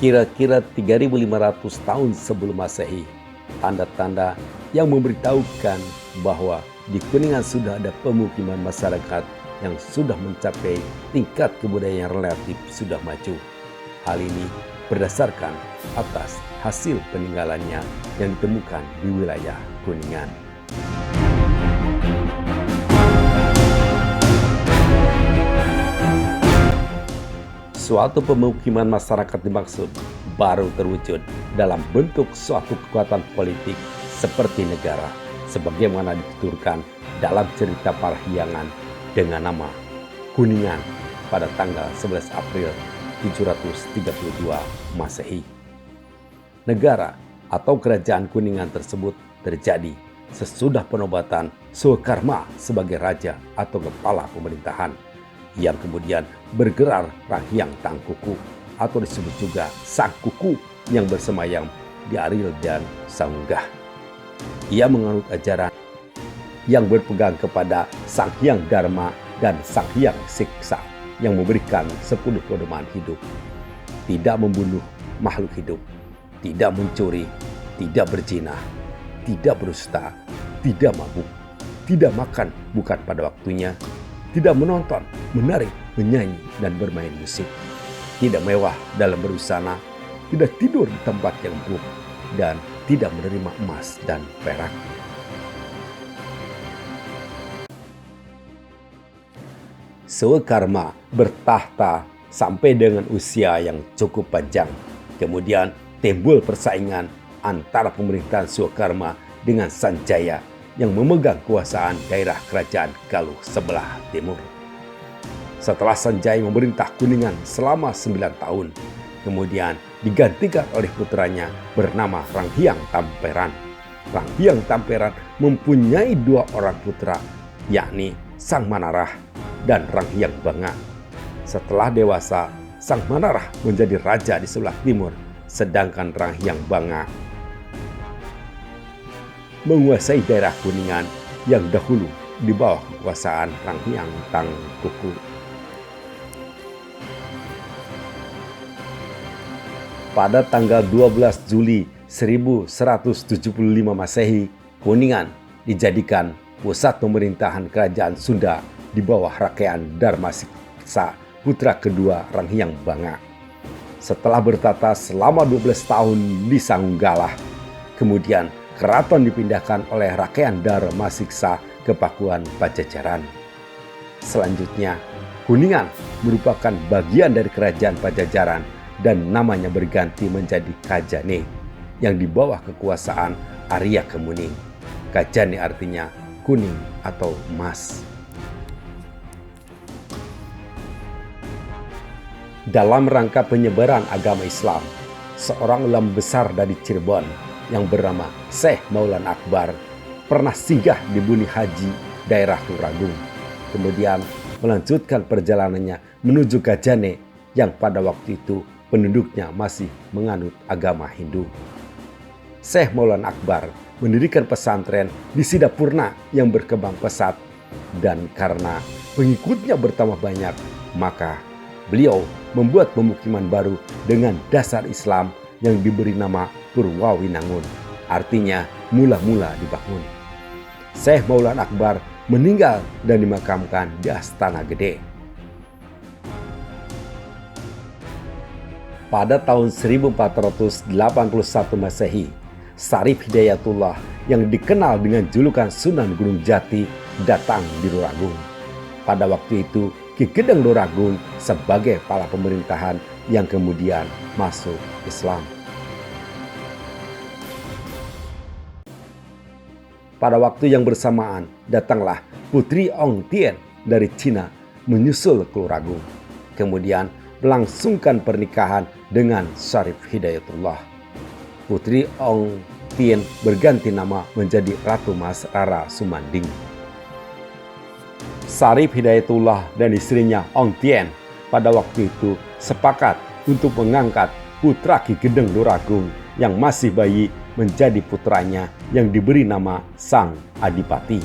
Kira-kira 3.500 tahun sebelum Masehi, tanda-tanda yang memberitahukan bahwa di Kuningan sudah ada pemukiman masyarakat yang sudah mencapai tingkat kebudayaan yang relatif sudah maju. Hal ini berdasarkan atas hasil peninggalannya yang ditemukan di wilayah Kuningan. Suatu pemukiman masyarakat dimaksud baru terwujud dalam bentuk suatu kekuatan politik seperti negara, sebagaimana dituturkan dalam cerita Parahyangan dengan nama Kuningan pada tanggal 11 April 732 Masehi. Negara atau kerajaan Kuningan tersebut terjadi sesudah penobatan Soekarma sebagai raja atau kepala pemerintahan, yang kemudian bergerar Rahyang Tangkuku atau disebut juga Sang Kuku yang bersemayam di Aril dan Saunggah. Ia menganut ajaran yang berpegang kepada Sang Hyang Dharma dan Sang Hyang Siksa yang memberikan 10 pedoman hidup. Tidak membunuh makhluk hidup, tidak mencuri, tidak berzina, tidak berdusta, tidak mabuk, tidak makan bukan pada waktunya, tidak menonton, menari, menyanyi, dan bermain musik, tidak mewah dalam berbusana, tidak tidur di tempat yang buruk, dan tidak menerima emas dan perak. Soekarma bertahta sampai dengan usia yang cukup panjang. Kemudian timbul persaingan antara pemerintahan Soekarma dengan Sanjaya yang memegang kuasaan daerah kerajaan Galuh sebelah timur. Setelah Sanjaya memerintah Kuningan selama 9 tahun, kemudian digantikan oleh putranya bernama Ranghyang Tamperan. Ranghyang Tamperan mempunyai 2 orang putra, yakni Sang Manarah dan Ranghyang Banga. Setelah dewasa, Sang Manarah menjadi raja di sebelah timur, sedangkan Ranghyang Banga menguasai daerah Kuningan yang dahulu di bawah kekuasaan Rahyang Tangkuku. Pada tanggal 12 Juli 1175 Masehi, Kuningan dijadikan pusat pemerintahan kerajaan Sunda di bawah Rakayaan Darmasiksa, putra kedua Ranghyang Banga. Setelah bertata selama 12 tahun di Sanggalah, kemudian keraton dipindahkan oleh Rakayaan Darmasiksa ke Pakuan Pajajaran. Selanjutnya, Kuningan merupakan bagian dari kerajaan Pajajaran dan namanya berganti menjadi Kajane yang di bawah kekuasaan Arya Kemuning. Kajane artinya kuning atau emas. Dalam rangka penyebaran agama Islam, seorang ulama besar dari Cirebon yang bernama Syekh Maulana Akbar pernah singgah di Buni Haji daerah Tulungagung, kemudian melanjutkan perjalanannya menuju Kajane yang pada waktu itu penduduknya masih menganut agama Hindu. Syekh Maulana Akbar mendirikan pesantren di Sidapurna yang berkembang pesat, dan karena pengikutnya bertambah banyak, maka beliau membuat pemukiman baru dengan dasar Islam yang diberi nama Purwawinangun, artinya mula-mula dibangun. Syekh Maulana Akbar meninggal dan dimakamkan di Astana Gede. Pada tahun 1481 Masehi, Syarif Hidayatullah yang dikenal dengan julukan Sunan Gunung Jati datang di Luragung. Pada waktu itu, Ki Gedeng Luragung sebagai kepala pemerintahan yang kemudian masuk Islam. Pada waktu yang bersamaan, datanglah Putri Ong Tien dari Cina menyusul ke Luragung. Kemudian melangsungkan pernikahan dengan Syarif Hidayatullah. Putri Ong Tien berganti nama menjadi Ratu Mas Rara Sumanding. Syarif Hidayatullah dan istrinya Ong Tien pada waktu itu sepakat untuk mengangkat putra Ki Gedeng Luragung yang masih bayi menjadi putranya yang diberi nama Sang Adipati.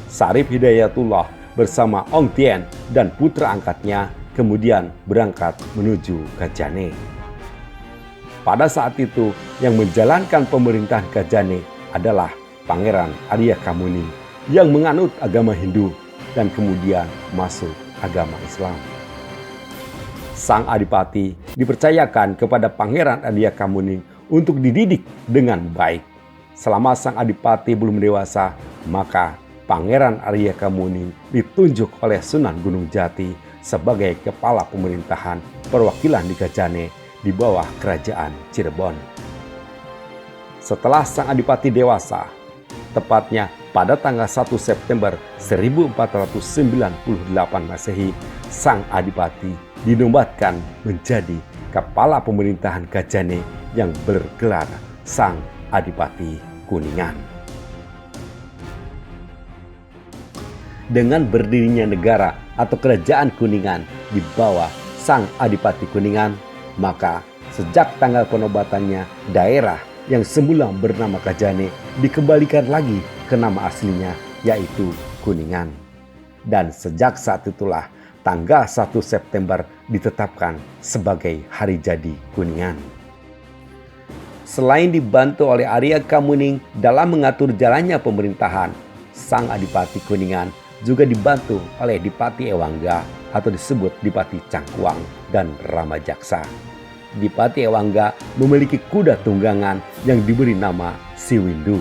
Syarif Hidayatullah bersama Ong Tien dan putra angkatnya kemudian berangkat menuju Kajane. Pada saat itu yang menjalankan pemerintahan Gajane adalah Pangeran Arya Kamuning yang menganut agama Hindu dan kemudian masuk agama Islam. Sang Adipati dipercayakan kepada Pangeran Arya Kamuning untuk dididik dengan baik. Selama sang Adipati belum dewasa, maka Pangeran Arya Kamuning ditunjuk oleh Sunan Gunung Jati sebagai kepala pemerintahan perwakilan di Gajane di bawah kerajaan Cirebon. Setelah sang Adipati dewasa, tepatnya pada tanggal 1 September 1498 Masehi, sang Adipati dinobatkan menjadi kepala pemerintahan Gajane yang bergelar Sang Adipati Kuningan. Dengan berdirinya negara atau kerajaan Kuningan di bawah Sang Adipati Kuningan, maka sejak tanggal penobatannya, daerah yang semula bernama Gajane dikembalikan lagi ke nama aslinya, yaitu Kuningan. Dan sejak saat itulah tanggal 1 September ditetapkan sebagai hari jadi Kuningan. Selain dibantu oleh Arya Kamuning dalam mengatur jalannya pemerintahan, Sang Adipati Kuningan juga dibantu oleh Dipati Ewangga atau disebut Dipati Cangkuang dan Ramajaksa. Dipati Ewangga memiliki kuda tunggangan yang diberi nama Siwindu.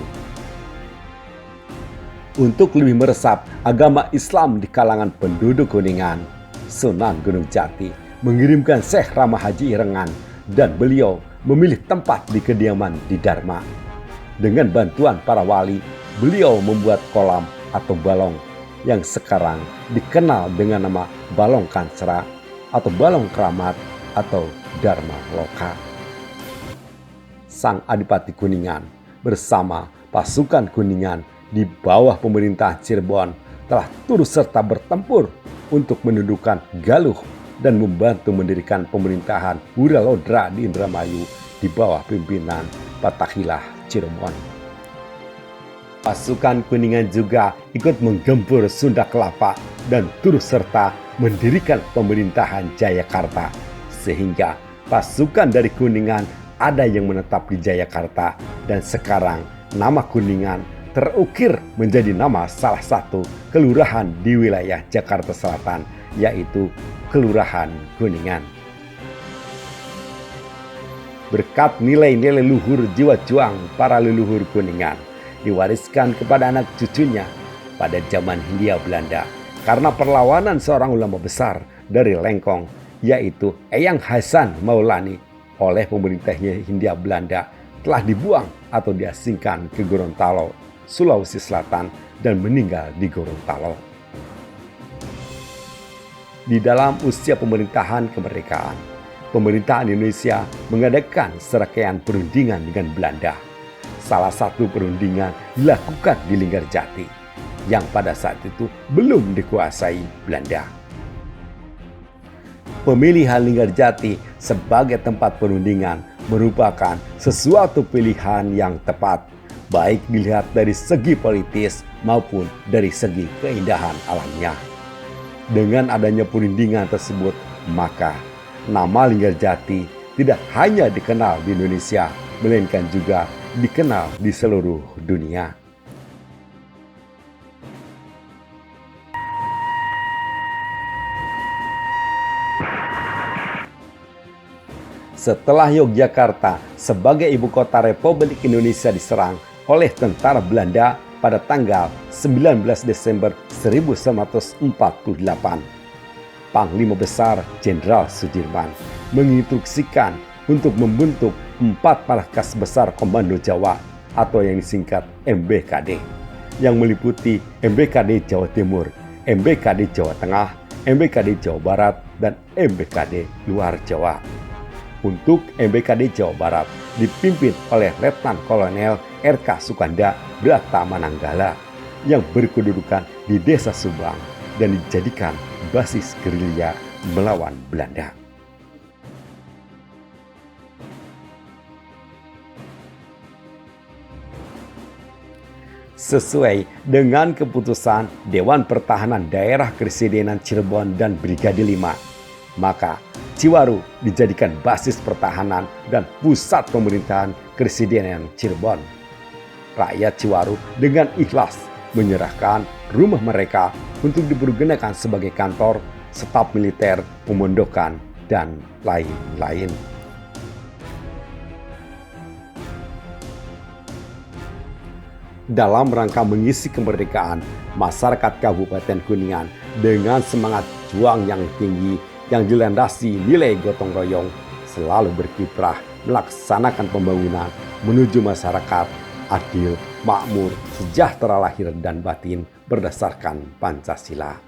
Untuk lebih meresap agama Islam di kalangan penduduk Kuningan, Sunan Gunung Jati mengirimkan Syekh Rama Haji Irengan dan beliau memilih tempat di kediaman di Dharma. Dengan bantuan para wali, beliau membuat kolam atau balong yang sekarang dikenal dengan nama Balong Kancra atau Balong Keramat atau Dharma Loka. Sang Adipati Kuningan bersama pasukan Kuningan di bawah pemerintahan Cirebon telah turut serta bertempur untuk menundukkan Galuh dan membantu mendirikan pemerintahan Wuralodra di Indramayu di bawah pimpinan Fathakhillah Cirebon. Pasukan Kuningan juga ikut menggempur Sunda Kelapa dan turut serta mendirikan pemerintahan Jayakarta, sehingga pasukan dari Kuningan ada yang menetap di Jayakarta dan sekarang nama Kuningan terukir menjadi nama salah satu kelurahan di wilayah Jakarta Selatan, yaitu Kelurahan Kuningan. Berkat nilai-nilai luhur jiwa juang para leluhur Kuningan diwariskan kepada anak cucunya pada zaman Hindia Belanda karena perlawanan seorang ulama besar dari Lengkong, yaitu Eyang Hasan Maulani, oleh pemerintahnya Hindia Belanda telah dibuang atau diasingkan ke Gorontalo, Sulawesi Selatan dan meninggal di Gorontalo. Di dalam usia pemerintahan kemerdekaan, pemerintahan Indonesia mengadakan serangkaian perundingan dengan Belanda. Salah satu perundingan dilakukan di Linggarjati yang pada saat itu belum dikuasai Belanda. Pemilihan Linggarjati sebagai tempat perundingan merupakan sesuatu pilihan yang tepat, baik dilihat dari segi politis maupun dari segi keindahan alamnya. Dengan adanya perundingan tersebut, maka nama Linggarjati tidak hanya dikenal di Indonesia, melainkan juga dikenal di seluruh dunia. Setelah Yogyakarta sebagai ibu kota Republik Indonesia diserang oleh tentara Belanda pada tanggal 19 Desember 1948, Panglima Besar Jenderal Sudirman menginstruksikan untuk membentuk 4 Markas Besar Komando Jawa atau yang disingkat MBKD, yang meliputi MBKD Jawa Timur, MBKD Jawa Tengah, MBKD Jawa Barat, dan MBKD Luar Jawa. Untuk MBKD Jawa Barat dipimpin oleh Letnan Kolonel RK Sukanda Brata Mananggala yang berkedudukan di Desa Subang dan dijadikan basis gerilya melawan Belanda. Sesuai dengan keputusan Dewan Pertahanan Daerah Kepresidenan Cirebon dan Brigade 5, maka Ciwaru dijadikan basis pertahanan dan pusat pemerintahan Kepresidenan Cirebon. Rakyat Ciwaru dengan ikhlas menyerahkan rumah mereka untuk dipergunakan sebagai kantor, staf militer, pemondokan, dan lain-lain. Dalam rangka mengisi kemerdekaan, masyarakat Kabupaten Kuningan dengan semangat juang yang tinggi yang dilandasi nilai gotong royong selalu berkiprah melaksanakan pembangunan menuju masyarakat adil, makmur, sejahtera lahir dan batin berdasarkan Pancasila.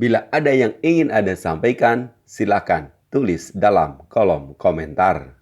Bila ada yang ingin Anda sampaikan, silakan tulis dalam kolom komentar.